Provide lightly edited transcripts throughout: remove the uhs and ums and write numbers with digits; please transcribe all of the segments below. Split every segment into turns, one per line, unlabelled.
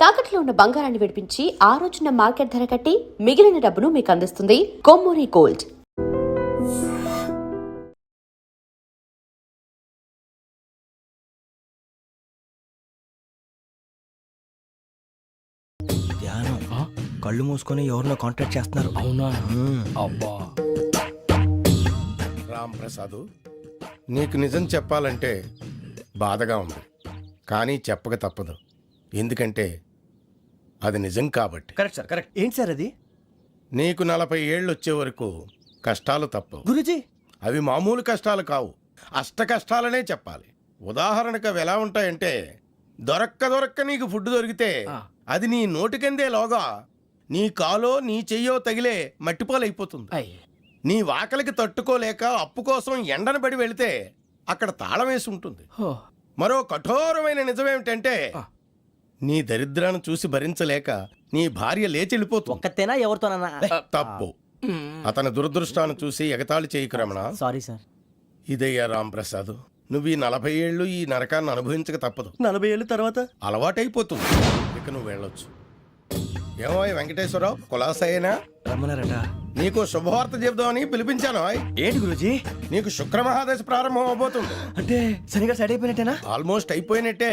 తాకట్లో ఉన్న బంగారాన్ని విడిపించి ఆ రోజున మార్కెట్ ధర కట్టి మిగిలిన డబ్బును మీకు అందిస్తుంది కొమ్మూరి గోల్డ్.
ధ్యానం కళ్ళు మూసుకొని ఎవరినో కాంటాక్ట్ చేస్తున్నారు.
అవునా? అబ్బా
రామ్ ప్రసాద్, నీకు నిజం చెప్పాలంటే బాధగా ఉంది, కానీ చెప్పక తప్పదు. ఎందుకంటే అది నిజం కాబట్టి.
Correct sir, correct. ఏంటి సార్ అది?
నీకు 40 ఏళ్ళు వచ్చే వరకు కష్టాలు తప్పవు
గురూజీ.
అవి మామూలు కష్టాలు కావు, అష్ట కష్టాలనే చెప్పాలి. ఉదాహరణకు అవి ఎలా ఉంటాయంటే, దొరక్క నీకు ఫుడ్ దొరికితే అది నీ నోటికందే లోగా నీ కాలో నీ చెయ్యో తగిలే మట్టిపాలైపోతుంది. నీ వాకలికి తట్టుకోలేక అప్పు కోసం ఎండను పడి వెళితే అక్కడ తాళం వేసి ఉంటుంది. మరో కఠోరమైన నిజమేమిటంటే, నీ దరిద్రాన్ని చూసి భరించలేక నీ భార్య లేచి వెళ్ళిపోతుంది.
ఒక్కతేనా ఎవరితోనన్నా?
తప్పు. అతని దురదృష్టాన్ని చూసి ఎగతాళి చేయకు రమణ.
Sorry sir.
ఇదయ్యా రాంప్రసాద్, నువ్వు ఈ 40 ఏళ్ళు ఈ నరకాన్ని అనుభవించక తప్పదు.
40 ఏళ్ళ తర్వాత
అలవాటైపోతుంది. ఇక నువ్వు వెళ్ళొచ్చు. ఏమో వెంకటేశ్వరరావు, కులాసైనా
రమ్మన్నారట.
నీకు శుభవార్త చెబుదామని పిలిపించాను.
ఏంటి గురూజీ?
నీకు శుక్రమహాదశ ప్రారంభం అవబోతుంది.
అంటే సరిగా సెట్ అయిపోయినట్టేనా?
ఆల్మోస్ట్ అయిపోయినట్టే.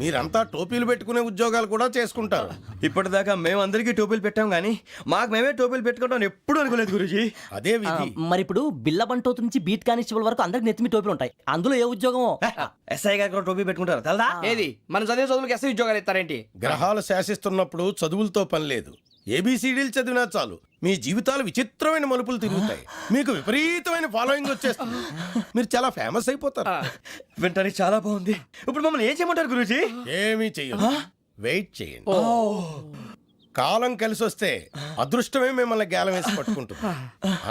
మీరంతా టోపీలు పెట్టుకునే ఉద్యోగాలు కూడా చేసుకుంటారు.
ఇప్పటిదాకా మేము అందరికీ టోపీలు పెట్టాం గానీ మాకు మేమే టోపీలు పెట్టుకుంటాం ఎప్పుడు అనుకోలేదు గురూజీ.
అదే విధి.
మరి ఇప్పుడు బిల్ల బంటోతు నుంచి బీట్ కానిస్టేబుల్ వరకు అందరికి నెత్తిమి టోపీలు ఉంటాయి. అందులో ఏ ఉద్యోగమో?
ఎస్ఐ గారు కూడా టోపీ పెట్టుకుంటారు తెలదా?
ఏది మన చదివే చదువులకు ఎస్ఐ ఉద్యోగాలు ఇస్తారేంటి?
గ్రహాలు శాసిస్తున్నప్పుడు చదువులతో పని లేదు. ఏబిసిడీలు చదివినా చాలు మీ జీవితాలు విచిత్రమైన మలుపులు తిరుగుతాయి. మీకు విపరీతమైన ఫాలోయింగ్ వచ్చేస్తుంది. మీరు చాలా ఫేమస్ అయిపోతారు.
వింటానికి చాలా బాగుంది. ఇప్పుడు మమ్మల్ని ఏం చేయమంటారు గురూజీ?
ఏమీ చెయ్యదు, వెయిట్ చేయండి. కాలం కలిసి వస్తే అదృష్టమే మిమ్మల్ని గేలం వేసి పట్టుకుంటుంది.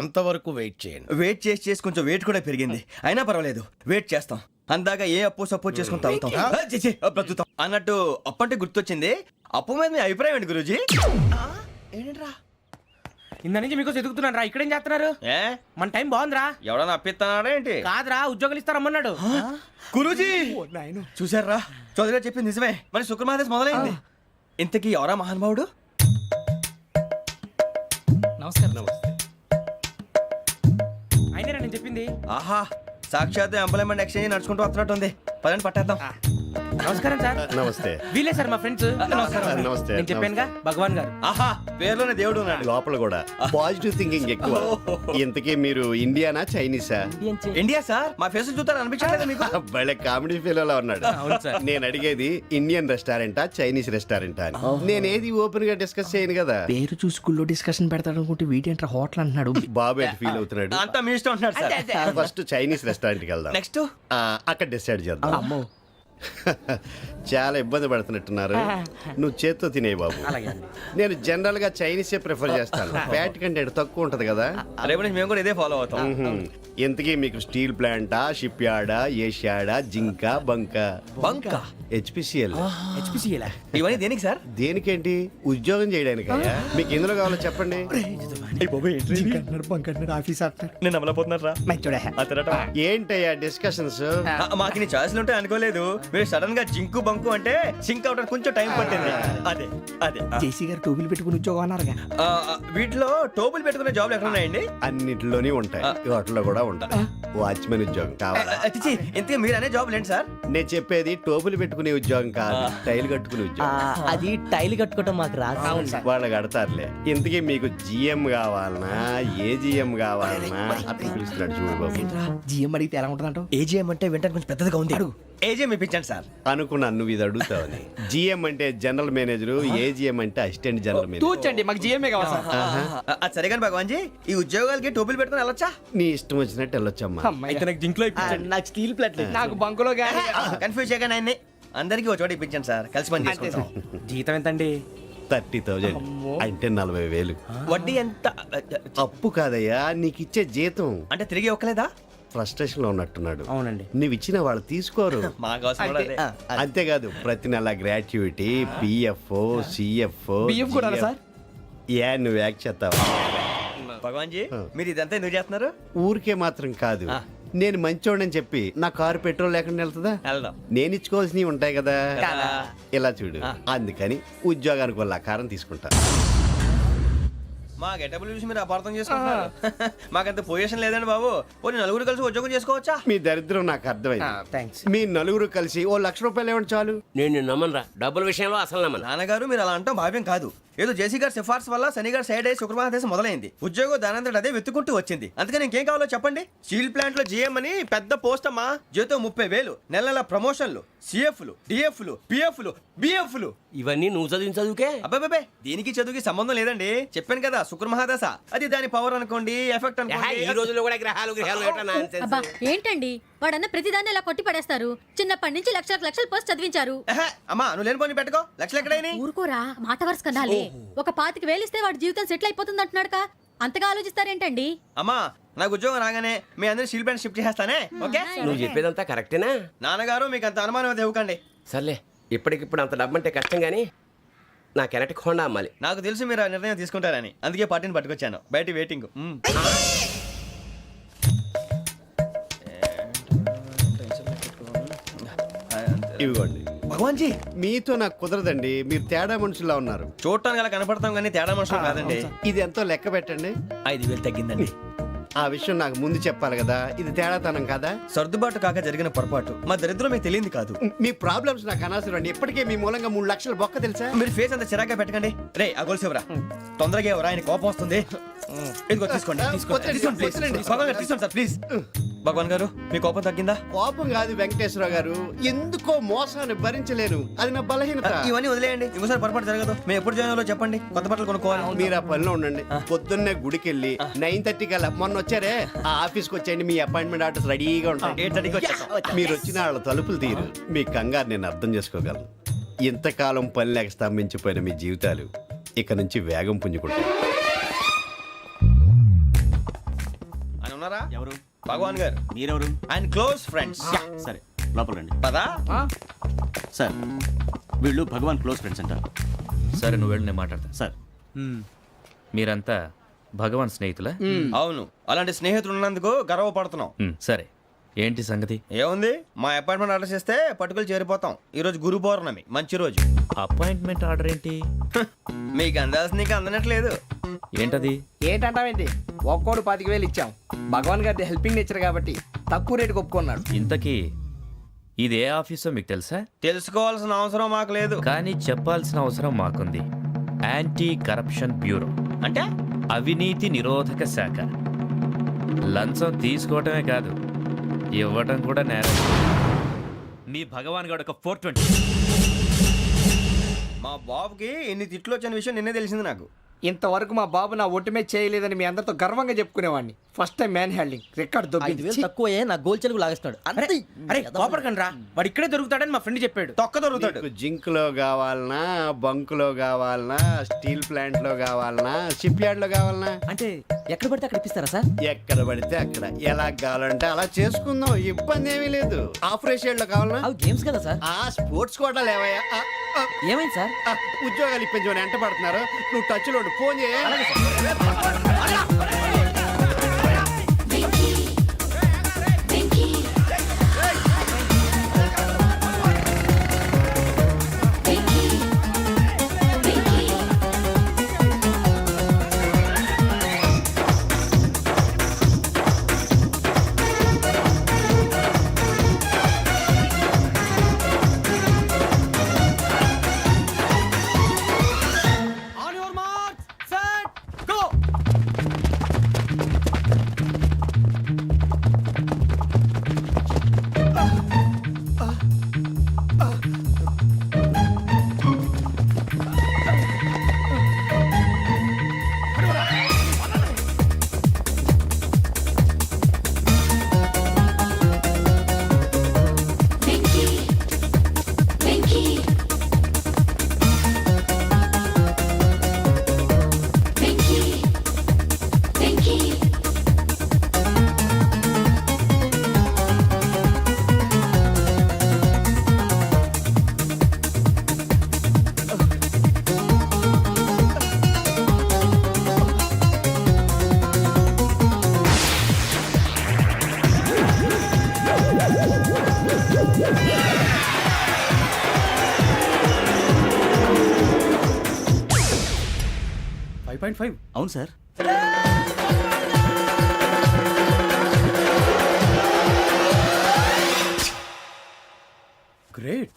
అంతవరకు వెయిట్ చేయండి.
వెయిట్ చేసి కొంచెం వెయిట్ కూడా పెరిగింది. అయినా పర్వాలేదు, వెయిట్ చేస్తాం. అందాక ఏ అప్పు సపోర్ట్ చేసుకుని తాగుతాం. బ్రతుకుతాం అన్నట్టు అప్పు అంటే గుర్తొచ్చింది. అప్పు మీద మీ అభిప్రాయం ఏంటి గురూజీ? ఏంటరా
ఇంత నుంచి మీకు ఎదుగుతున్నాను రా. ఇక్కడేం చేస్తున్నారు? మన టైం బాగుందిరా.
ఎవడన్నా అప్పిస్తున్నాడా ఏంటి?
కాదురా, ఉద్యోగాలు ఇస్తారమ్మన్నాడు
గురూజీ. చూసారా, చౌదరిగా చెప్పింది నిజమే. మరి శుక్రమహాదేశ్ మొదలైంది. ఇంతకీ ఎవరా మహానుభావుడు?
నమస్కారం. అయినా నేను చెప్పింది.
ఆహా, సాక్షాత్ ఎంప్లాయ్మెంట్ ఎక్స్చేంజ్ నడుచుకుంటూ వస్తున్నట్టు ఉంది. పదండి పట్టేద్దాం.
నమస్కారం సార్.
నమస్తే.
వీలే సార్ మా ఫ్రెండ్స్.
నమస్తే.
నేను చెప్పానుగా, భగవాన్ గారు.
ఆహా, పేరులోనే దేవుడు ఉన్నాడు.
లోపల కూడా పాజిటివ్ థింకింగ్ ఎక్కువ. ఇంతకీ మీరు ఇండియానా చైనీసా?
India sir. మా ఫేస్ చూస్తారు అనిపించలేదు మీకు?
భలే కామెడీ ఫీల్ ఉన్నాడు.
అవును సార్.
నేను అడిగేది ఇండియన్ రెస్టారెంటా చైనీస్ రెస్టారెంటా అని. నేను ఏది ఓపెన్ గా డిస్కస్ చేయను కదా.
పేరు చూసుకుల్లో డిస్కషన్ పెడతాడు అనుకుంటే వీటేంట్రా హోటల్ అంటున్నాడు.
బాబు ఎట్ ఫీల్ అవుతున్నాడు.
అంతా మీ ఇష్టం ఉంటున్నాడు సార్.
ఫస్ట్ చైనీస్ రెస్టారెంట్ కి వెళ్దాం.
నెక్స్ట్
అక్కడ డిసైడ్ చేద్దాం. చాలా ఇబ్బంది పడుతున్నట్టున్నారు. నువ్వు చేత్తో తినే బాబు. నేను జనరల్ గా చైనీసే ప్రిఫర్ చేస్తాను. ఫ్యాట్ కంటెంట్ తక్కువ ఉంటది కదా.
రేపు నుంచి మేము కూడా ఇదే ఫాలో అవుతాం.
ఇంతకీ మీకు స్టీల్ ప్లాంటా, షిప్ యార్డా, ఏషియాడా, జింక, బంకా?
బంకా,
హెచ్పిసిఎల్.
ఇవన్నీ దేనికి సార్?
దేనికేంటి? ఉద్యోగం చేయడానికి. మీకు ఎందులో కావాలో చెప్పండి.
నేను అమలపోతున్నారా?
ఏంటయ్యా డిస్కషన్స్?
మాకు నీ ఛాయిస్లు ఉంటాయి అనుకోలేదు. మీరు సడన్ గా జింకు బంకు అంటే సింక్ అవడానికి కొంచెం టైం పట్టింది. అదే అదే
జేసీ గారు టోపీలు పెట్టుకుని ఉద్యోగం అన్నారుగా.
వీటిలో టోపులు పెట్టుకునే జాబ్లు ఎక్కడ ఉన్నాయండి?
అన్నిటిలోనే ఉంటాయి, వాటిలో కూడా ఉంటాయి. వాచ్మెన్ ఉద్యోగం కావాలా?
ఇంతకీ మీరు అనే జాబ్ ఏంటి సార్?
నేను చెప్పేది టోపులు పెట్టుకునే ఉద్యోగం కాదు, టైల్ కట్టుకునే ఉద్యోగం.
అది టైల్ కట్టుకోవటం మాకు రాదు.
వాళ్ళు కడతారులే. ఇంతకీ మీకు జిఎం కావాలనా, ఏ జిఎం కావాలనా? అట్లా పిలుస్తున్నాడు చూడు బాబు.
జిఎం అడిగితే ఎలా ఉంటుందంట?
ఏజీఎం అంటే వెంటనే కొంచెం పెద్దదిగా ఉంది. ఏజీఎం ఇప్పించండి సార్.
అనుకున్నాను నువ్వు ఇది అడుగుతావని. జిఎం అంటే జనరల్ మేనేజర్, ఏజిఎం అంటే అసిస్టెంట్ జనరల్ మేనేజర్.
తూచండి, మాకు జిఎంఏ కావాలి సార్.
అది సరే కానీ భగవాన్ జీ, ఈ ఉద్యోగాలకి టోపులు పెట్టుకుని వెళ్ళొచ్చా?
నీ ఇష్టం వచ్చినట్టు వెళ్ళొచ్చమ్మా.
అయితే నాకు జింక్ లో
నాకు స్టీల్ ప్లేట్
నాకు బంకులో గానీ.
కన్ఫ్యూజ్ చేయగానే ఆయన్ని అందరికీ ఒక చోట ఇప్పించండి సార్. కలిసి పని చేసుకుంటాం.
జీతం ఎంతండి?
30,000 అంటే 40,000.
వడ్డీ ఎంత?
అప్పు కాదయ్యా, నీకు ఇచ్చే జీతం.
అంటే తిరిగి ఒక్కలేదా?
ఫ్రస్ట్రేషన్ లో ఉన్నట్టున్నాడు.
అవునండి.
నువ్వు ఇచ్చిన వాళ్ళు తీసుకోరు.
మాకు అవసరం కూడా అదే.
అంతేకాదు ప్రతి నెల గ్రాట్యుటీ, పిఎఫ్, సిఎఫ్.
బియ్యం కూడా సార్?
ఏ నువ్వు యాక్ట్ చేస్తావా?
భగవాన్ జీ, మీరు ఇదంతా ఎందుకు చేస్తున్నారు?
ఊరికే మాత్రం కాదు, నేను మంచోడని చెప్పి నా కారు పెట్రోల్ లేకుండా వెళ్తుందా?
వెళ్దాం.
నేను ఇచ్చుకోవాల్సినవి ఉంటాయి కదా.
కదా.
ఇలా చూడు, అందుకని ఉద్యోగానికి వాళ్ళ ఆకారం తీసుకుంటా.
మా గెటబుల్ చూసి మీరు అపార్థం చేసుకుంటున్నారు. మాకంత పొజిషన్ లేదండి బాబు. పోనీ నలుగురు కలిసి ఉద్యోగం చేసుకోవచ్చా?
మీ దరిద్రం నాకు అర్థమైంది.
థ్యాంక్స్.
మీ నలుగురు కలిసి ఓ ₹1,00,000 ఇవ్వండి చాలు.
నేను నమ్మనరా, డబ్బుల విషయంలో అసలు నమ్మను.
నాన్నగారు మీరు అలా అంటాం భావ్యం కాదు. ఏదో జేసీ గారి సిఫార్సు వల్ల శని గారు సైడ్ అయ్యి శుక్రవారం దేశం మొదలైంది. ఉద్యోగం దానంతటి అదే వెతుకుంటూ వచ్చింది. అందుకని ఇంకేం కావాలో చెప్పండి. స్టీల్ ప్లాంట్ లో జీఎం అని పెద్ద పోస్ట్ అమ్మా. జీతం 30,000, నెల నెల ప్రమోషన్లు, సిఎఫ్లు, డిఎఫ్లు, పిఎఫ్లు, బిఎఫ్లు.
ఇవన్నీ నువ్వు చదివిన చదువుకే.
అబ్బాబే దీనికి చదువుకి సంబంధం లేదండి. చెప్పాను కదా శుక్ర మహాదశ. అది దాని పవర్ అనుకోండి, ఎఫెక్ట్
ఈ
అనుకోండి.
రోజుల్లో కూడా గ్రహాలు ఏటా nonsense?
అబ్బా ఏంటండి వాడన్న ప్రతిదాన్ని ఇలా కొట్టి పడేస్తారు. చిన్నప్పటి నుంచి లక్షల పోస్ట్ చదివించారు.
ఎహె, అమ్మా నువ్వు లేని పోనీ పెట్టుకో. లక్షలు ఎక్కడైనా
ఊరుకోరా, మాట వరుస కదాలే. ఒక 25,000 ఇస్తే వాడి జీవితం సెటిల్ అయిపోతుంది అంటున్నాడుగా. అంతగా ఆలోచిస్తారేంటండి?
అమ్మా నాకు ఉద్యోగం రాగానే మీ అందరూ స్టీల్ ప్లాంట్ షిఫ్ట్ చేస్తానే. ఓకే
నువ్వు చెప్పేదంతా కరెక్టేనా?
నాన్నగారు మీకు అంత అనుమానం అయితే ఇవ్వకండి.
సర్లే, ఇప్పటికిప్పుడు అంత డబ్బు అంటే కష్టం కానీ నా కెనటిక్ హోండా అమ్మాలి.
నాకు తెలుసు మీరు ఆ నిర్ణయం తీసుకుంటారని, అందుకే పార్టీని పట్టుకొచ్చాను. బయట వెయిటింగ్.
ఇవిగోండి.
భగవాన్ జీ
మీతో నాకు కుదరదండి, మీరు తేడా మనుషుల్లా ఉన్నారు.
చూడటానికి అలా కనపడతాం కానీ తేడా మనుషులు కాదండి.
ఇది ఎంతో లెక్క పెట్టండి.
5,000 తగ్గిందండి.
ఆ విషయం నాకు ముందు చెప్పాలి కదా. ఇది తేడాతనం కాదా?
సర్దుబాటు కాక జరిగిన పొరపాటు. మా దరిద్రం మీకు తెలియంది కాదు.
మీ ప్రాబ్లమ్స్ నాకు అనవసరం అండి. ఇప్పటికే మీ మూలంగా 3 లక్షల బొక్క తెలుసా?
మీరు ఫేస్ అంత చిరాగ్గా పెట్టకండి. రే ఆ గొలుసేవరా తొందరగా ఎవరా, ఆయన కోపం వస్తుంది. ఇదిగో తీసుకోండి. తీసుకోండి, please. భగవాన్ గారు తీసుకోండి సార్ ప్లీజ్. భగవాన్ గారు మీ కోపం తగ్గిందా?
కోపం కాదు వెంకటేశ్వరరావు గారు, ఎందుకో మోసాన్ని భరించలేను. అది నా బలహీనత.
ఇవన్నీ వదిలేయండి. ఇంకోసారి పొరపాటు జరగదు. మేము ఎప్పుడు జాయిన్ అవ్వాలో చెప్పండి. కొత్త బట్టలు కొనుక్కోవాలి.
మీరు ఆ పనిలో ఉండండి. పొద్దున్నే గుడికి వెళ్ళి 9:30 కల్లా, మొన్న వచ్చారే ఆ ఆఫీస్కి వచ్చేయండి. మీ అపాయింట్మెంట్ ఆర్డర్స్ రెడీగా ఉంటాయి.
8:30కి వచ్చేస్తాం.
మీరు వచ్చిన వాళ్ళ తలుపులు తీరు. మీ కంగారు నేను అర్థం చేసుకోగలను. ఇంతకాలం పని లేక స్తంభించిపోయిన మీ జీవితాలు ఇక నుంచి వేగం పుంజుకుంటాయి.
ఆయన ఉన్నారా?
ఎవరు?
భగవాన్ గారు.
మీరెవరు?
ఆయన క్లోజ్ ఫ్రెండ్స్.
సరే లోపల రండి.
పదా
సార్ వీళ్ళు భగవాన్ క్లోజ్ ఫ్రెండ్స్ అంట.
సరే నువ్వు వెళ్ళి నేను మాట్లాడతా.
సార్
మీరంతా భగవాన్ స్నేహితులా?
అవును, అలాంటి స్నేహితులు ఉన్నందుకు గర్వపడుతున్నాం.
సరే ఏంటి సంగతి?
ఏముంది, మా అపాయింట్మెంట్ ఆర్డర్ చేస్తే పట్టుకులు చేరిపోతాం. ఈ రోజు గురు పౌర్ణమి, మంచి రోజు.
అపాయింట్మెంట్ ఆర్డర్ ఏంటి?
మీకు అందాల్సిన నీకు అందనట్లేదు.
ఏంటది?
ఏంటంటావేంటి? ఒక్కోడు 25,000 ఇచ్చాం. భగవాన్ గారి హెల్పింగ్ నేచర్ కాబట్టి తక్కువ రేటుకి ఒప్పుకున్నాడు.
ఇంతకీ ఇది ఏ ఆఫీసో మీకు తెలుసా?
తెలుసుకోవాల్సిన అవసరం మాకు లేదు.
కానీ చెప్పాల్సిన అవసరం మాకుంది. యాంటీ కరప్షన్ బ్యూరో
అంటే
అవినీతి నిరోధక శాఖ. లంచం తీసుకోవటమే కాదు, ఇవ్వటం కూడా నేరం. మీ భగవాన్ గారు ఒక 420.
మా బాబుకి ఎన్ని తిట్లు వచ్చిన విషయం నిన్నే తెలిసింది నాకు.
ఇంతవరకు మా బాబు నా ఒట్టుమే చేయలేదని మీ అందరితో గర్వంగా చెప్పుకునేవాడిని. First time man handling record
5,000 తక్కువే నా గోల్ చెలుగు లాగేస్తున్నాడు. అంతే.
అరే కోపడకండి రా, వాడు ఇక్కడే దొరుకుతాడని మా ఫ్రెండ్ చెప్పాడు.
తొక్క దొరుకుతాడు.
మీకు జింక్ లో కావాలనా, బంక్ లో కావాలనా, స్టీల్ ప్లాంట్ లో కావాలనా, షిప్ యార్డ్ లో కావాలనా?
అంటే ఎక్కడ పడితే అక్కడ ఇప్పిస్తారా సార్?
ఎక్కడ పడితే అక్కడ, ఎలా కావాలంటే అలా చేసుకుందాం. ఇబ్బంది ఏమీ లేదు. ఆపరేషన్ లో కావాలనా?
అవి గేమ్స్ కదా సార్.
ఆ స్పోర్ట్స్ కోటా లేవయ్యా.
ఏమైంది సార్?
ఉద్యోగాలు ఇప్పించమని ఎంట పడుతున్నారు. నువ్వు టచ్ లో ఫోన్ చేయ.
5.5 అవును సార్. గ్రేట్.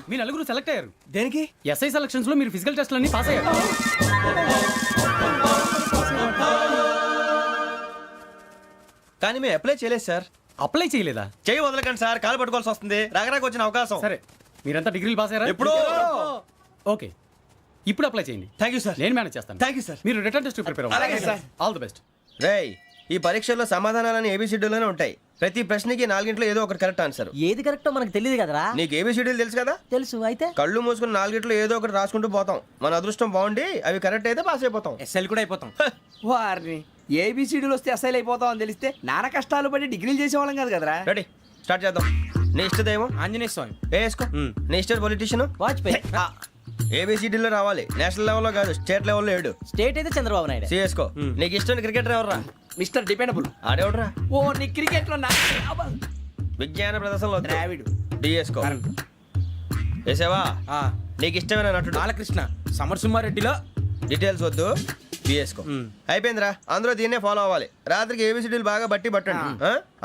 మీ నలుగురు సెలెక్ట్ అయ్యారు.
దేనికి?
ఎస్ఐ సెలక్షన్స్ లో మీరు ఫిజికల్ టెస్ట్ అన్ని పాస్ అయ్యారు.
కానీ మేము అప్లై చేయలేదు సార్.
అప్లై చేయలేదా?
చేయి వదలకండి సార్, కాలు పట్టుకోవాల్సి వస్తుంది. రాగరాకు వచ్చిన అవకాశం.
సరే, మీరంతా డిగ్రీలు పాస్ అయ్యారా?
ఎప్పుడో.
ఓకే, ఇప్పుడు అప్లై చేయండి.
Thank you sir.
నేను మేనేజ్ చేస్తాను.
Thank you sir.
మీరు రిటర్న్ టెస్ట్ ప్రిపేర్
అలాగే
అవ్వండి.
సార్.
All the best.
రేయ్, ఈ పరీక్షల్లో సమాధానాలని ఏబిసిడ్యూల్లోనే ఉంటాయి. ప్రతి ప్రశ్నకి 4 ఏదో ఒకటి కరెక్ట్ ఆన్సర్.
ఏది కరెక్టో మనకు తెలియదు కదరా.
నీకు ఏబిసిడ్యూల్ తెలుసు కదా?
తెలుసు. అయితే
కళ్ళు మూసుకుని 4 ఏదో ఒకటి రాసుకుంటూ పోతాం. మన అదృష్టం బాగుండి అవి కరెక్ట్ అయితే పాస్ అయిపోతాం.
ఎస్ఎల్ కూడా అయిపోతాం. వారిని ఏబిసిడీలు వస్తే ఎస్ఐలు అయిపోతాం అని తెలిస్తే నాన్న కష్టాలు పడి డిగ్రీలు చేసేవాళ్ళం కాదు కదరా.
రెడీ, స్టార్ట్ చేద్దాం. నీ ఇష్టదేమో
ఆంజనేయ స్వామి.
వేసుకో. నీ ఇష్ట పొలిటీషియన్
వాజ్పేయి.
ఏబిసిడీలో రావాలి. నేషనల్ లెవెల్లో కాదు, స్టేట్ లెవెల్లో 7.
స్టేట్ అయితే చంద్రబాబు నాయుడు.
సిఎస్కో. నీకు ఇష్టం క్రికెటర్ ఎవర్రా?
Mister dependable.
ఆడేవడరా?
ఓ నీ క్రికెట్ లో
విజ్ఞాన ప్రదర్శనలో
ద్రావిడు.
డిఎస్కో. వేసావా? నీకు ఇష్టమైన నటుడు?
బాలకృష్ణ. సమర్సింహారెడ్డిలో
డీటెయిల్స్ వద్దు, బిఎస్కో. అయిపోయిందిరా. అందరూ దీన్నే ఫాలో అవ్వాలి. రాత్రికి ఏబిసిడీలు బాగా బట్టి పట్టండి.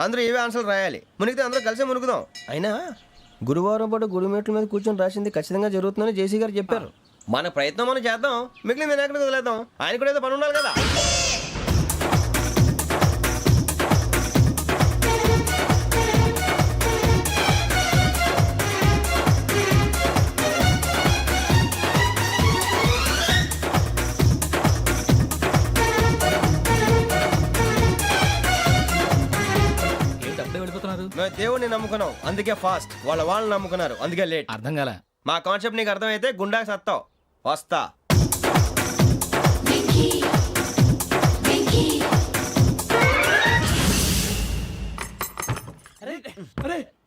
అందరూ ఏవే ఆన్సర్లు రాయాలి. మునిగితే అందరూ కలిసి మునుగుదాం. అయినా గురువారం పాటు గురుమేట్ల మీద కూర్చొని రాసింది ఖచ్చితంగా జరుగుతుందని జేసీ గారు చెప్పారు. మన ప్రయత్నం మనం చేద్దాం, మిగిలింది నేను ఎక్కడికి వదిలేద్దాం. ఆయన కూడా ఏదో పని ఉండాలి కదా. మేము దేవుడిని నమ్ముకున్నాం, అందుకే ఫాస్ట్. వాళ్ళని నమ్ముకున్నారు, అందుకే లేట్.
అర్థం కాల.
మా కాన్సెప్ట్ నీకు అర్థమైతే గుండా సత్తావు. వస్తా.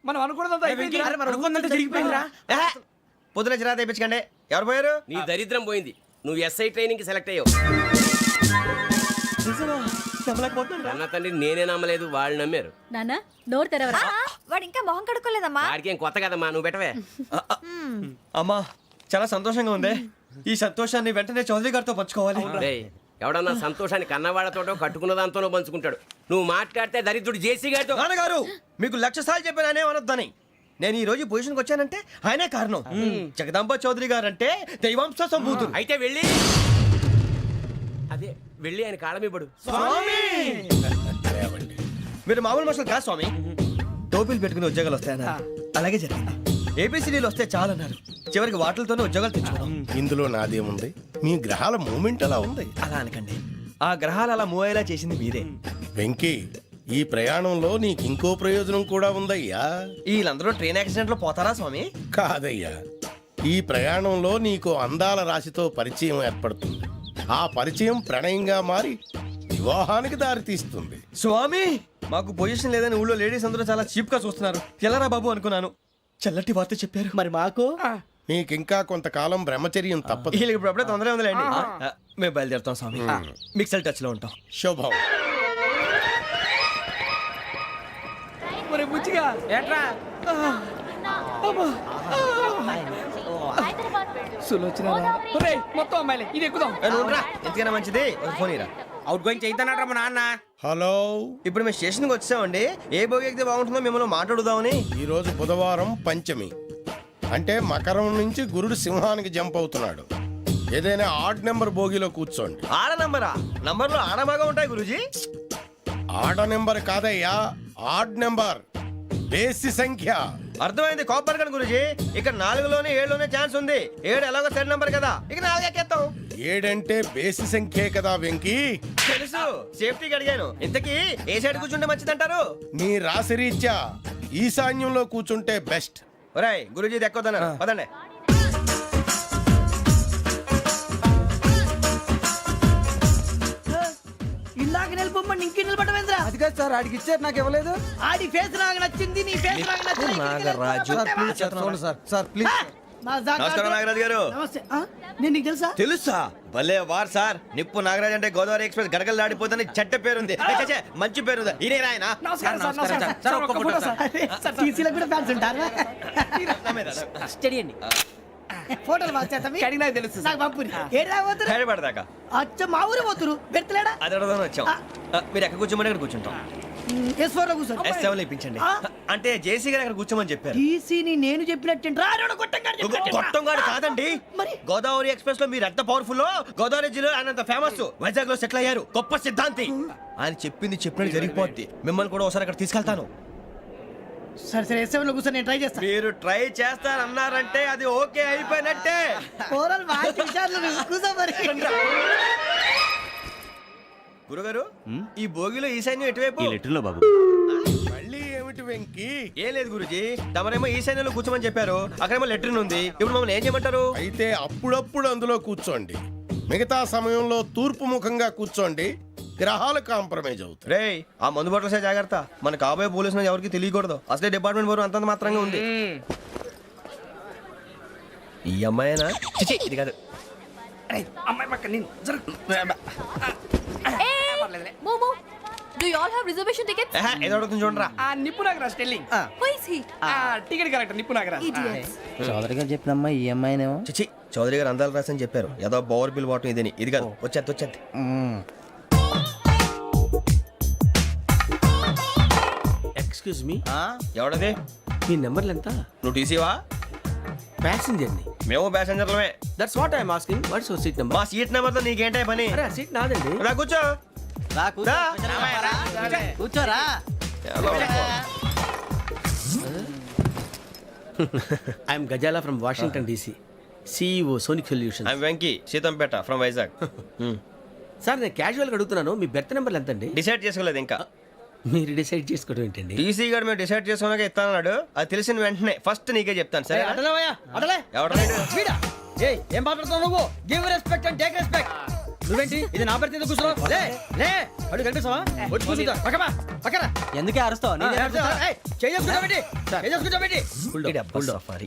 మనం అనుకున్నదంతా జరిగిపోయిందిరా.
పొద్దున చిరా తెప్పించకండి. ఎవరు పోయారు?
నీ దరిద్రం పోయింది. నువ్వు ఎస్ఐ ట్రైనింగ్ సెలెక్ట్ అయ్యావు. అన్న తండ్రి నేనే నమ్మలేదు, వాళ్ళు నమ్మారు.
నాన్న నోరు తెరవరా.
వాడు ఇంకా మొహం కడుక్కోలేదమ్మా.
వాడికి ఏం కొత్త కదమ్మా, నువ్వు పెట్టవే.
అమ్మా, చాలా సంతోషంగా ఉంది. ఈ సంతోషాన్ని వెంటనే చౌదరి గారితో పంచుకోవాలి.
రేయ్, ఎవడన్నా సంతోషాన్ని కన్నవాళ్లతోటో కట్టుకున్న దాంతోనో పంచుకుంటాడు. నువ్వు మాట్లాడితే దరిద్రుడు జేసీ గారితో.
నాన్నగారు, మీకు 1,00,000 సార్లు చెప్పానే అనొద్దని. నేను ఈ రోజు పొజిషన్కి వచ్చానంటే ఆయనే కారణం. జగదాంబ చౌదరి గారు అంటే దైవాంశ సంభూతుడు.
అయితే వెళ్ళి అదే వెళ్ళి ఆయన కాళ్ళమివ్వడు.
మీరు మామూలు మనుషులు కాదు స్వామి. టోపీలు పెట్టుకుని ఉద్యోగాలు వస్తాయన్నారు, అలాగే జరిగింది. ఏబిసిడీలు వస్తే చాలన్నారు, చివరికి వాటిలతోనే ఉద్యోగాలు తెచ్చుకున్నాం.
ఇందులో నాదేముంది? మీ గ్రహాల మూమెంట్ అలా ఉంది.
అలా అనకండి, ఆ గ్రహాలు అలా మూవ్ అయ్యేలా చేసింది మీరే.
వెంకీ, ఈ ప్రయాణంలో నీకు ఇంకో ప్రయోజనం కూడా ఉందయ్యా.
వీళ్ళందరూ ట్రైన్ యాక్సిడెంట్ లో పోతారా స్వామి?
కాదయ్యా, ఈ ప్రయాణంలో నీకు అందాల రాశితో పరిచయం ఏర్పడుతుంది. ఆ పరిచయం ప్రణయంగా మారి వివాహానికి దారితీస్తుంది.
స్వామి, మాకు పొజిషన్ లేదని ఊళ్ళో లేడీస్ అందరూ చాలా చీప్ గా చూస్తున్నారు. ఎలారా బాబు అనుకున్నాను. చల్లటి వార్త చెప్పారు.
మరి మాకు
నీకింకా కొంతకాలం బ్రహ్మచర్యం తప్పదు.
వీళ్ళకి ఇప్పుడు అప్పుడే తొందరగా ఉందిలేండి. మేము బయలుదేరుతాం స్వామి. మిక్సెల్ టచ్ లో ఉంటాం.
శుభం.
బుచ్చిగా ఏట్రా మొత్తం అమ్మాయిలే, ఇది ఎక్కుదాం.
ఎంతకైనా మంచిది, ఒక ఫోన్ ఇరా.
అవుట్ గోయింగ్ చేద్దానట్రా మా నాన్న.
హలో,
ఇప్పుడు మేము స్టేషన్కి వచ్చామండి. ఏ బోగి ఎక్కితే బాగుంటుందో మిమ్మల్ని మాట్లాడుదామని.
ఈరోజు బుధవారం పంచమి, అంటే మకరం నుంచి గురుడు సింహానికి జంప్ అవుతున్నాడు. ఏదైనా ఆడ్ నెంబర్ బోగిలో కూర్చోండి.
ఆడ నంబరా? నంబర్లో ఆడ బాగా ఉంటాయి గురూజీ.
ఆడ నెంబర్ కాదయ్యా, ఆడ్ నెంబర్, బేసి సంఖ్య.
అర్థమైంది, కాపర్ కన్ గురూజీ. ఇక్కడ 4లోనే 7లోనే ఛాన్స్ ఉంది. 7 ఎలాగో సెడ్ నంబర్ కదా, ఇక 4 ఎక్కేస్తాం.
7 అంటే బేసి సంఖ్యే కదా వెంకీ.
తెలుసు, సేఫ్టీకి అడిగాను. ఇంతకీ ఏ సైడ్ కూర్చుంటే మంచిదంటారు?
నీ రాశి రీత్యా ఈశాన్యంలో కూర్చుంటే బెస్ట్.
ఒరేయ్, గురూజీ దెక్కొద్దన్నారు, పదండి.
ఇందాక నిలబొమ్మని ఇంకే నిలబడమేంద్రా?
అది కాదు సార్, ఆడికి ఇచ్చారు, నాకు ఇవ్వలేదు.
ఆడి ఫేస్ నాకు నచ్చింది, నీ ఫేస్ నాకు నచ్చింది.
Nagaraju,
sir please.
నమస్కారం నాగరాజు గారు.
నమస్తే నేను నీకు తెలుసా
తెలుసా? భలే వార్ సార్. నిప్పు నాగరాజ్ అంటే గోదావరి ఎక్స్ప్రెస్ గడగలు దాడిపోతుంది చెట్ట పేరుంది. ఛే, మంచి పేరుంది. ఇదే ఆయన
నమస్కారం సార్ నమస్కారం సార్ ఒక్క ఫోటో సార్ టీసీలో కూడా ఫ్యాన్స్ ఉంటారు
స్టడీ అండి.
ఫోటోలు మార్చేస్తాం కడిగినా తెలుసు నాకు పంపుని ఏడా పోతురు
హైదరాబాద్
అచ్చ మా ఊరు పోతురు పెడతలేడా
అది అడగదామని వచ్చాం. మీరు ఎక్కడ కూర్చోమని అక్కడ కూర్చుంటాం.
S4 లో కూర్చో
S7 ఇప్పించండి. అంటే జేసీ గారు అక్కడ కూర్చోమని చెప్పారు.
టీసీని నేను చెప్పినట్టు
గొట్టంగాడు కాదండి.
మరి?
గోదావరి ఎక్స్ప్రెస్ లో మీరు ఎంత పవర్ఫుల్, గోదావరి జిల్లా ఆయన ఫేమస్, వైజాగ్ లో సెటిల్ అయ్యారు, గొప్ప సిద్ధాంతి. ఆయన చెప్పింది చెప్పినట్టు జరిగిపోద్ది. మిమ్మల్ని కూడా ఒకసారి అక్కడ తీసుకెళ్తాను.
సరే సరే S7 లో కూర్చో నేను ట్రై చేస్తాను
మీరు ట్రై చేస్తారన్నారంటే అది ఓకే అయిపోయినట్టే.
ఓవరాల్ బాగా చూశారు కూర్చో మరి
గురుగారు ఈ భోగిలో ఈశాన్యం ఎటువైపు?
ఈ లెటర్లో బాబు.
మళ్ళీ ఏమిటి వెంకీ?
ఏం లేదు గురుజీ, తమరేమో ఈశాన్యంలో కూర్చోమని చెప్పారు, అక్కడేమో లెటర్ ఉంది. ఇప్పుడు మమ్మల్ని ఏం చేయమంటారు?
అయితే అప్పుడప్పుడు అందులో కూర్చోండి, మిగతా సమయంలో తూర్పు ముఖంగా కూర్చోండి. గ్రహాలు కాంప్రమైజ్ అవుతాయి.
రే ఆ మందు బట్టలసే జాగ్రత్త. మన కాబోయే పోలీసులు ఎవరికి తెలియకూడదు. అసలే డిపార్ట్మెంట్ బోరు అంతంత మాత్రంగా ఉంది. ఈ అమ్మాయినా? చిచి, ఇది కాదు.
అమ్మాయి పక్క నేను
మోమో do you all have reservation tickets?
ఏదో అడుగుతుంది చూడరా.
నిప్పు Nagaraj telling
who is he?
Ticket correct నిప్పు నాగరాజ్
చౌదరి గారు చెప్పినమ్మా ఈ అమ్మాయినేమో.
చిచి, చౌదరి గారు అందాలు రాసని చెప్పారు. ఏదో బోర్ బిల్ బాటం ఇదని. ఇది కాదు. వచ్చేది.
Excuse me
ఎవడది?
మీ నెంబర్లు ఎంత?
నువ్వు టీసీవా?
ప్యాసింజర్ ని
మేము ప్యాసెంజర్లమే.
That's what I'm asking what's your seat number
మా సీట్ నెంబర్ తో నీకేంటే పని?
అరే ఆ సీట్ నాదండి
రా కూర్చో. రా.
కూర్చోరా.
I'm Ghazala from Washington DC, CEO Sonic Solution.
I'm Venky, Seethampeta from Vizag.
Sir నేను క్యాజువల్గా అడుగుతున్నాను, మీ బెర్త్ నెంబర్లు ఎంత అండి?
డిసైడ్ చేసుకోలేదు ఇంకా.
మీరు డిసైడ్ చేసుకోవడం ఏంటండి?
టీసీ గారు మేము డిసైడ్ చేసుకున్నాక ఇస్తానన్నాడు. అది తెలిసిన వెంటనే ఫస్ట్ నీకే చెప్తాను. సరే ఎవడ
ఏం మాట్లాడుతున్నావు నువ్వు? Give respect and take respect. నువ్వేంటి ఇది నా పరిస్థితి కూర్చున్నావు? లే లే అడుగు కనిపిస్తావా? వచ్చి కూర్చుంటా పక్కమా పక్కన.
ఎందుకే అరుస్తావు?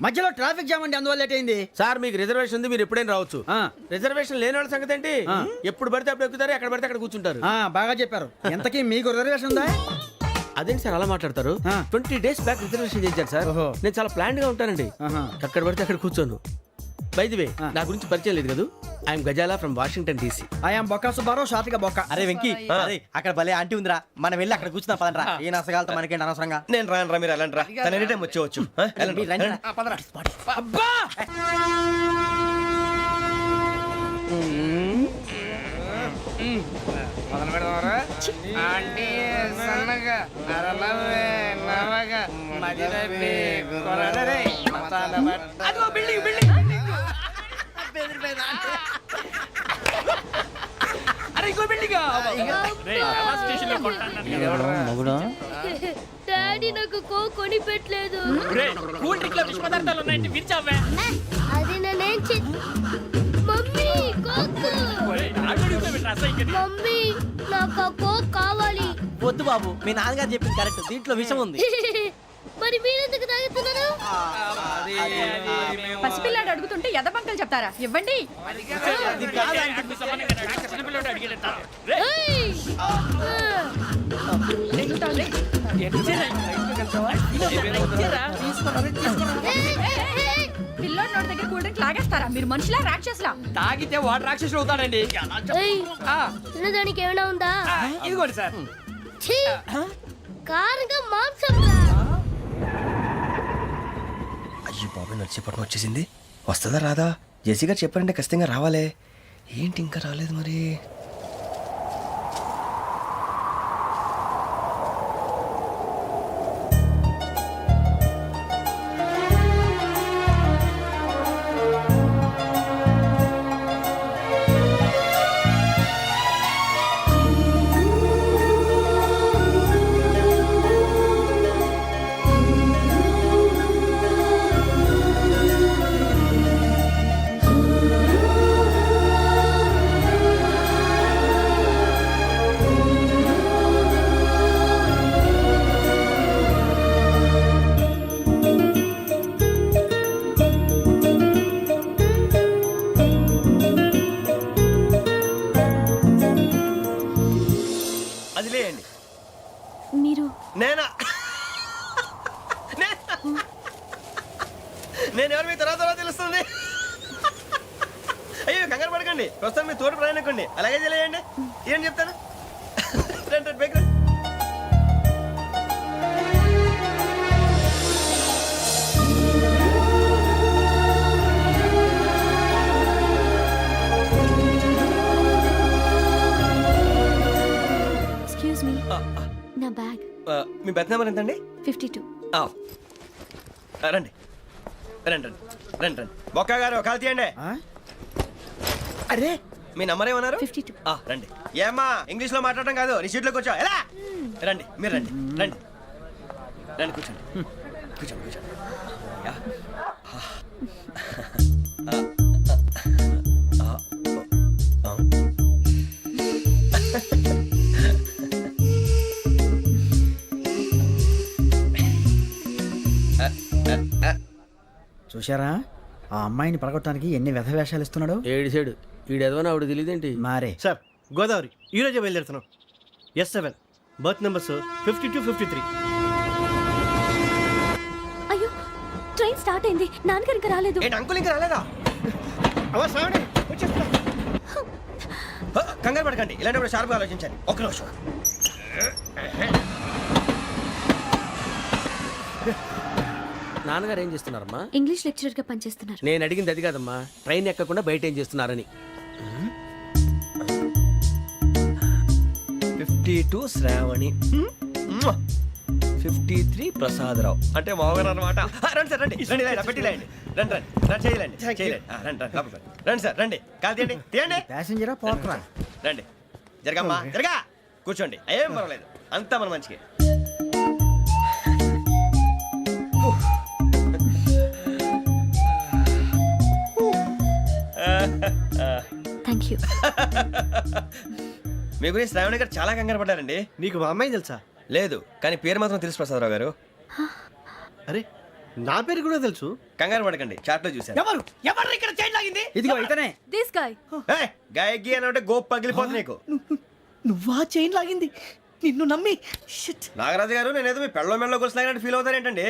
మధ్యలో ట్రాఫిక్ జామ్ అండి, అందువల్ల లేట్ అయింది. సార్ మీకు రిజర్వేషన్ ఉంది, మీరు ఎప్పుడైనా రావచ్చు. రిజర్వేషన్ లేని వాళ్ళ సంగతి ఏంటి? ఎప్పుడు పడితే అప్పుడు ఎక్కుతారు, ఎక్కడ పడితే అక్కడ కూర్చుంటారు. బాగా చెప్పారు. ఎంతకీ మీకు రిజర్వేషన్ ఉందా? అదేంటి సార్ అలా మాట్లాడతారు? 20 days బ్యాక్ రిజర్వేషన్ చేశారు సార్. నేను చాలా ప్లాన్డ్ గా ఉంటానండి. అక్కడ పడితే అక్కడ కూర్చోను. బై ది వే నా గురించి పరిచయం లేదు కదా, I'm Ghazala from Washington DC. I'm Bokka Subbarao, షాతిక బొక్క.
అరే వెంకీ, అక్కడ భలే ఆంటీ ఉందిరా, మనం వెళ్ళి అక్కడ కూర్చున్నా పదంరా. ఏ నసగాలతో మనకేంటి అనవసరంగా.
నేను రాను రా, మీరు వెళ్ళండి రా. తన ఎనీ టైం వచ్చేవచ్చు.
అబ్బా మొదలు పెడదామరా? ఆంటీ సన్నగా అరలవే నవగా మదిరపి కొరడరే మసాలా అదిగో బిల్డింగ్ బిల్డింగ్. అరే ఇంకో బిల్డింగ్.
డాడీ నాకు కోక్ కొని పెట్టలేదు.
కూల్ డ్రింక్ లో విష పదార్థాలు ఉన్నాయండి, విరిచావే.
అది నేనేం మమ్మీ కోక్. మమ్మీ నాకు ఆ కోక్ కావాలి.
వద్దు బాబు, మీ నాన్నగారు చెప్పింది కరెక్ట్, దీంట్లో విషయం ఉంది.
మరి మీరెందుకు తాగుతున్నారు? పసిపిల్లాడు అడుగుతుంటే ఎదబంకలు చెప్తారా? ఇవ్వండి. పిల్లోడి నోటి దగ్గర కూల్ డ్రింక్ లాగేస్తారా? మీరు మనుషులా రాక్షసులా?
తాగితే వాడు రాక్షసుడు అవుతాడండి.
తినదానికి ఏమైనా ఉందా?
ఇదిగోండి సార్.
కారుగా మాంసం.
అయ్యి బాబాయ్, నడిచేపట్నం వచ్చేసింది. వస్తుందా రాదా? జేసీ గారు చెప్పారంటే ఖచ్చితంగా రావాలే. ఏంటి ఇంకా రాలేదు మరి? అది లేయండి.
మీరు
నేనా? నేను ఎవరు మీ తర్వాత తెలుస్తుంది. అయ్యో కంగారు పడకండి, ప్రస్తుతం మీ తోటి ప్రయాణకండి. అలాగే తెలియండి. ఏం చెప్తాను. రండి రండి, పైకి రండి.
ఎక్స్క్యూజ్ మీ, నా బ్యాగ్.
మీ బెత్ నెంబర్ ఎంతండి?
52.
రండి రండి రండి రండి రండి. బొక్క గారు కాల్ తీయండి.
అరే
మీ నంబర్ ఏమన్నారు?
52.
రండి. ఏమ్మా ఇంగ్లీష్ లో మాట్లాడడం కాదు, నీ సీట్లోకి వచ్చా. ఎలా రండి, మీరు రండి రండి రండి, కూర్చోండి కూర్చోండి కూర్చోండి. యా.
చూశారా ఆ అమ్మాయిని పడగొట్టడానికి ఎన్ని వ్యధ వేషాలు ఇస్తున్నాడు. ఏడిసాడు ఈడెదవని ఆవిడ తెలియదేంటి మారే.
సార్ గోదావరి ఈ రోజే బయలుదేరుతున్నాం. S7 berth numbers 52, 53.
అయ్యో, ట్రైన్ స్టార్ట్ అయింది. నాన్నగారు ఇంకా రాలేదు.
ఏంటి అంకుల్ ఇంకా రాలేదా? కంగారు పడకండి, ఇలాంటప్పుడు షార్ప్గా ఆలోచించండి. ఒక్క నిమిషం.
నాన్నగారు ఏం చేస్తున్నారమ్మా?
ఇంగ్లీష్ లెక్చరర్ గా పనిచేస్తున్నారు.
నేను అడిగింది అది కాదమ్మా, ట్రైన్ ఎక్కకుండా బయట ఏం చేస్తున్నారని.
52 శ్రావణి, 53 ప్రసాదరావు అంటే మామగారు అనమాట. రండి సార్ రండి రండి, ఇలా పెట్టి లేండి. రండి రండి రండి, చేయలేండి చేయలేండి. రండి రండి లోపలికి రండి. రండి సార్ రండి, కాల్ తీయండి తీయండి.
ప్యాసింజరా పోట్రా.
రండి జరగమ్మా జరగా, కూర్చోండి. ఏం పర్వాలేదు, అంతా మన మంచికి.
Thank you.
మీ గురించి శ్రావణి గారు చాలా కంగారు పడ్డారండి.
నీకు మా అమ్మాయి తెలుసా?
లేదు, కానీ పేరు మాత్రం తెలుసు ప్రసాదరావు గారు.
అరే నా పేరు కూడా తెలుసు.
కంగారు పడకండి, చాట్ లో చూశాను.
ఎవరు ఎవరు ఇక్కడ చైన్ లాగింది? ఇదిగో ఇతనే.
This guy.
గాయకి అని అంటే గోప్ పగిలిపోతుంది నీకు.
నువ్వా చైన్ లాగింది? నిన్ను నమ్మి.
నాగరాజు గారు, నేనేదో మీ పెళ్ళ మెళ్ళ గురిసిలాగినట్టు ఫీల్ అవుతారేంటండి?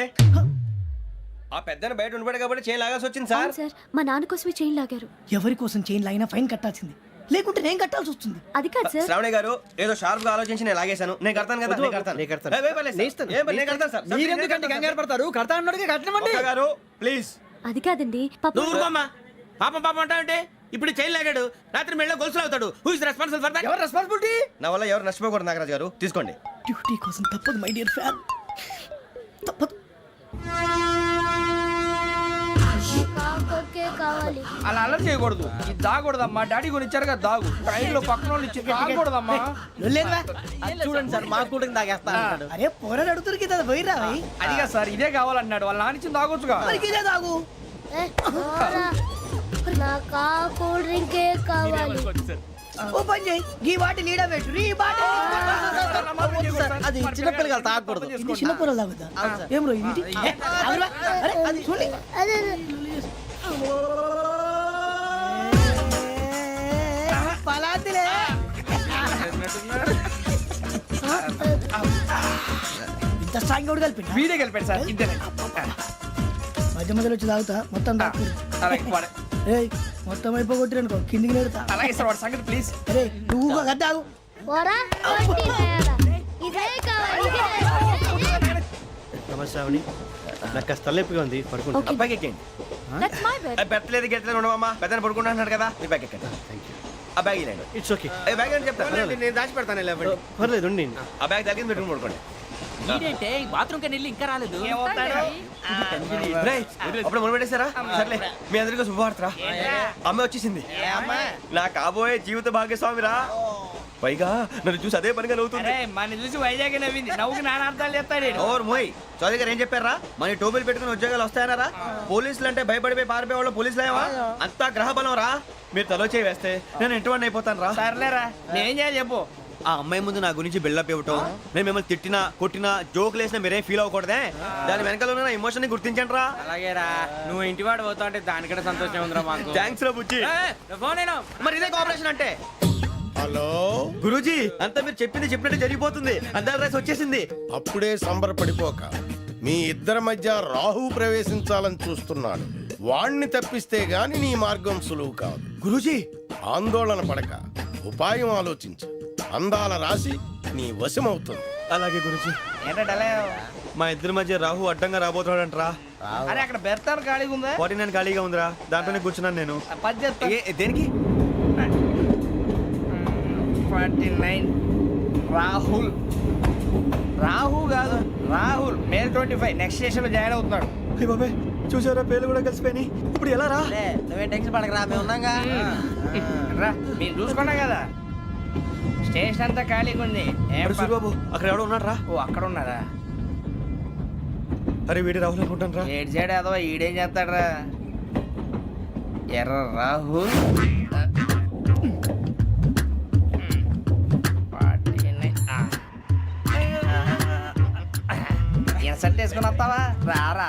ఆ పెద్దని బయట ఉండిపోయాడు కాబట్టి చైన్ లాగాల్సి వచ్చింది సార్.
సార్, మా నాన్న కోసమే చైన్ లాగారు.
ఎవరి కోసం చైన్ లాగినా ఫైన్ కట్టాల్సింది, లేకుంటే నేను కట్టాల్సి వస్తుంది.
అది కాదు సార్.
శ్రావణి గారు ఏదో షార్ప్ గా ఆలోచించి నేను లాగేశాను. నేను కడతాను కదా, నేను కడతాను. నేను కడతాను సార్.
మీరెందుకంటే కంగారు పడతారు? కడతా అన్నాడుగా కట్టమండి.
ఒక్క గారు ప్లీజ్.
అది కాదండి, పాపం.
నువ్వు ఊరుకోమ్మా. పాపం పాపం అంటావంటే ఇప్పుడు చైన్ లాగాడు, రాత్రి మెళ్ళ గొలుసులు అవుతాడు. Who is responsible for that? ఎవరు రెస్పాన్సిబిలిటీ?
నా వల్ల ఎవరు నష్టపోకూడదు నాగరాజు గారు, తీసుకోండి.
డ్యూటీ కోసం తప్పదు మై డియర్ ఫ్యాన్, తప్పదు.
అలా అల్లరి చేయకూడదు. ఇది దాగకూడదమ్మా. డాడీ కొని ఇచ్చారు కదా దాగు. ట్రైన్ లో పక్కన వాళ్ళు ఇచ్చి దాగకూడదమ్మా.
చూడండి సార్, మా కూడా తాగేస్తా. అరే పోరాడు అడుగుతారు కదా, పోయిరా.
అడిగా సార్, ఇదే కావాలన్నాడు. వాళ్ళ నాన్న ఇచ్చింది తాగొచ్చుగా.
ఇదే తాగు. ఓ పని చేయి, ఈ బాటిల్ లీడ పెట్టు. ఈ బాటిల్ అది చిన్నపిల్లలు తాగకూడదు. ఇది చిన్నపిల్లలు తాగుతా. ఏం రో ఇది? అరే అది చూడండి. పలాతిలే. ఇంత స్ట్రాంగ్ కూడా కలిపి
వీడే గెలిపాడు సార్. ఇంతేనే.
మధ్య మధ్యలో వచ్చి తాగుతా, మొత్తం తాగుతుంది. ఏయ్ మొత్తం అయిపోగొట్టిరనుకో కిందికి నేడుతా.
అలాగే సార్, వాడి సంగతి ప్లీజ్.
అరే నువ్వు గద్దాగు. నమస్కారం, నాకు కాస్త తలెప్పిగా ఉంది, పడుకుంటా.
అబ్బాయికి ఎక్కండి.
That's my bed.
పెట్టలేదు గెట్టలేదు ఉండవమ్మా. పెద్దని పడుకుంటున్నాడు కదా, మీ బ్యాగ్ ఎక్కండి. ఆ బ్యాగ్ ఇలాండి.
It's okay.
బ్యాగ్ అని చెప్తాను,
నేను దాచి పెడతాను.
పర్లేదు ఉండి.
ఆ బ్యాగ్ తగ్గింది పెట్టుకుని పడుకోండి.
బాత్రూమ్ కని ఇంకా రాలేదు.
రేయ్, అప్పుడు మొదలు పెట్టేశారా? సర్లే, మీ అందరికీ శుభవార్తరా. అమ్మాయి వచ్చేసింది, నా కాబోయే జీవిత భాగ్యస్వామిరా. పైగా నన్ను చూసి అదే పనిగా నవ్వుతుంది.
మన చూసి వైజాగ్ నవ్వింది. నవ్వుకి నాన్న అర్థాలు చెప్తాడు.
ఓర్ మోయ్, చౌదరి గారు ఏం చెప్పారా? మన టోబీలు పెట్టుకుని ఉద్యోగాలు వస్తాయనరా? పోలీసులు అంటే భయపడిపోయి పారిపోయే వాళ్ళు పోలీసులు అయ్యవా? అంతా గ్రహ బలం రా. మీరు తలో చేయి వేస్తే నేను ఇంటివాడిని అయిపోతాను రా.
సర్లేరా, నేనేం చేయాలి చెప్పు.
ఆ అమ్మాయి ముందు నా గురించి బిల్డప్ ఇవ్వటం, నేను మిమ్మల్ని తిట్టినా కొట్టినా జోకులు వేసినా మీరేం ఫీల్ అవ్వకూడదే. దాని వెనకాల ఉన్న ఎమోషన్ ని గుర్తించండి రా.
అలాగేరా, నువ్వు ఇంటివాడు పోతా అంటే దానికంటే సంతోషం ఉందిరా మాకు.
థ్యాంక్స్ రా బుజ్జి.
ఫోన్
మరి ఇదే కోఆపరేషన్ అంటే.
హలో
గురూజీ అంతా మీరు చెప్పింది చెప్పినట్టు జరిగిపోతుంది అందాల రాసి వచ్చేసింది.
అప్పుడే సంబరపడిపోక మీ ఇద్దరి మధ్య రాహు ప్రవేశించాలని చూస్తున్నాడు. వాణ్ణి తప్పిస్తే గాని నీ మార్గం సులువు కాదు.
గురూజీ
ఆందోళన పడక ఉపాయం ఆలోచించు. అందాల రాశి నీ వశమవుతుంది.
అలాగే గురూజీ. మా ఇద్దరి మధ్య రాహు అడ్డంగా రాబోతున్నాడంట్రా.
అరే అక్కడ బెర్తాను ఖాళీగా ఉందా?
49 ఖాళీగా ఉందిరా, దాంట్లోనే కూర్చున్నాను నేను.
పది చెప్తా.
దేనికి?
49 రాహుల్. రాహు కాదు రాహుల్. మే 25 నెక్స్ట్ స్టేషన్ లో జాయిన్ అవుతున్నాడు.
అయ్య బాబాయ్, చూసారా పేర్లు కూడా కలిసిపోయినాయి. ఇప్పుడు ఎలా రా?
నువ్వే టెన్షన్ పడకరా, మేము ఉన్నాగా. రా, మీరు చూసుకున్నా కదా స్టేషన్ అంతా ఖాళీగా ఉంది.
అరే సూరిబాబు, అక్కడ ఎవడో ఉన్నాడు రా.
ఓ అక్కడ ఉన్నారా?
అరే వీడి రాహుల్ అనుకుంటాను రా.
ఏడు సైడ్ అదో ఈడేం చేస్తాడరా? ఎర్ర రాహు. ఇన్సర్ట్ వేసుకుని వస్తావా? రారా.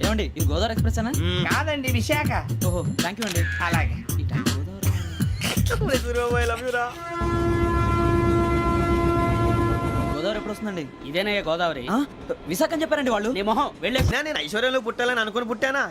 ఏమండి ఇది గోదావరి ఎక్స్ప్రెస్ అనా?
కాదండి, విశాఖ.
ఓహో థ్యాంక్ యూ అండి.
అలాగే.
సూరిబాబు, I love you రా.
గోదావరి ఎప్పుడు వస్తుందండి? ఇదేనయ్య గోదావరి. విశాఖ అని చెప్పారండి వాళ్ళు. నీ మొహం వెళ్ళే.
నేను ఐశ్వర్యంలో పుట్టాలని అనుకుని పుట్టానా?